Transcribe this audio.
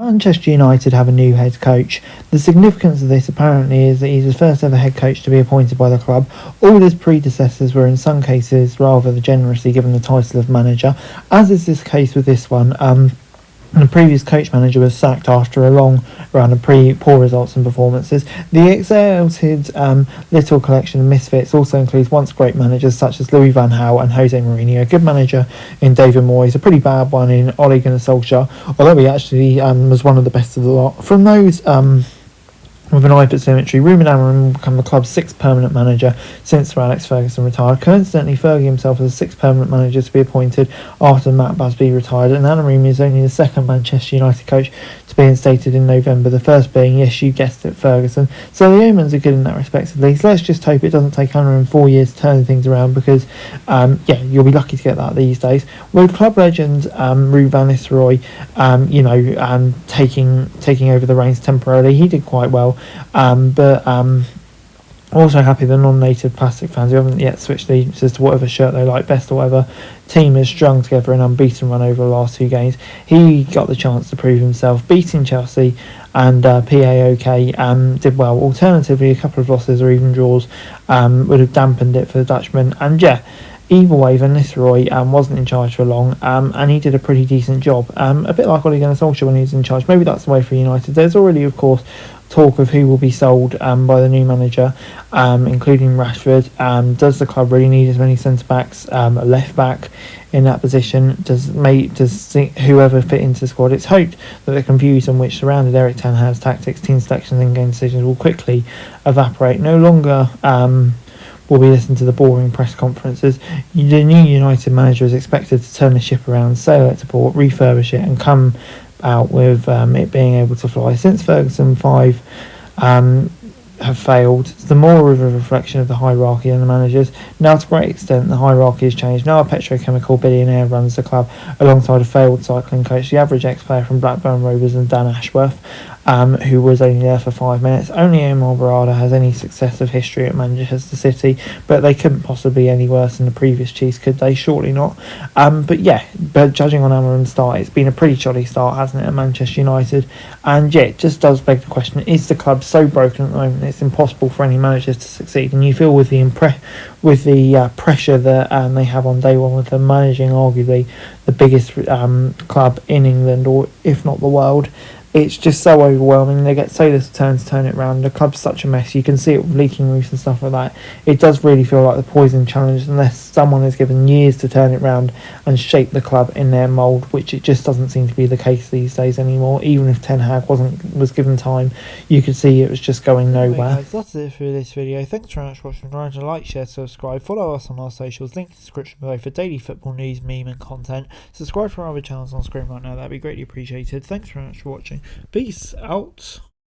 Manchester United have a new head coach. The significance of this apparently is that he's the first ever head coach to be appointed by the club. All his predecessors were in some cases rather generously given the title of manager, as is this case with this one. The previous coach manager was sacked after a long round of poor results and performances. The exalted little collection of misfits also includes once great managers such as Louis van Gaal and Jose Mourinho, a good manager in David Moyes, a pretty bad one in Ole Gunnar Solskjaer, although he actually was one of the best of the lot. From those with an eye for symmetry, Ruben Amorim will become the club's sixth permanent manager since Sir Alex Ferguson retired. Coincidentally, Fergie himself was the sixth permanent manager to be appointed after Matt Busby retired, and Amorim is only the second Manchester United coach to be instated in November, the first being, yes, you guessed it, Ferguson. So the omens are good in that respect at least. Let's just hope it doesn't take Amorim 4 years to turn things around, because, you'll be lucky to get that these days. With club legend Ruud van Nistelrooy, taking over the reins temporarily, he did quite well. Also happy the non-native plastic fans who haven't yet switched allegiances to whatever shirt they like best or whatever team has strung together an unbeaten run over the last 2 games. He got the chance to prove himself, beating Chelsea and PAOK did well. Alternatively, a couple of losses or even draws would have dampened it for the Dutchman. And either way, Van Nistelrooy wasn't in charge for long, and he did a pretty decent job. A bit like Ole Gunnar Solskjaer when he was in charge. Maybe that's the way for United. There's already, of course, talk of who will be sold by the new manager, including Rashford. Does the club really need as many centre-backs, a left-back in that position? Does whoever fit into the squad? It's hoped that the confusion which surrounded Erik ten Hag's tactics, team selections and game decisions will quickly evaporate. No longer will be listened to the boring press conferences. The new United manager is expected to turn the ship around, sail it to port, refurbish it and come out with it being able to fly. Since Ferguson 5 have failed, the more of a reflection of the hierarchy and the managers. Now, to a great extent, the hierarchy has changed. Now a petrochemical billionaire runs the club alongside a failed cycling coach. The average ex-player from Blackburn Rovers and Dan Ashworth, who was only there for 5 minutes. Only Omar Barada has any successive history at Manchester City, but they couldn't possibly be any worse than the previous Chiefs, could they? Surely not. But judging on Amorim's start, it's been a pretty shoddy start, hasn't it, at Manchester United? And it just does beg the question, is the club so broken at the moment it's impossible for any managers to succeed? And you feel with the pressure that they have on day one with them managing arguably the biggest club in England, or if not the world. It's just so overwhelming. They get so little turn to turn it around. The club's such a mess. You can see it with leaking roofs and stuff like that. It does really feel like the poison challenge, unless someone is given years to turn it around and shape the club in their mould, which it just doesn't seem to be the case these days anymore. Even if Ten Hag was given time, you could see it was just going nowhere. Anyway, guys, that's it for this video. Thanks very much for watching. Remember to like, share, subscribe, follow us on our socials, link in the description below for daily football news, meme and content. Subscribe for our other channels on screen right now, that'd be greatly appreciated. Thanks very much for watching. Peace out.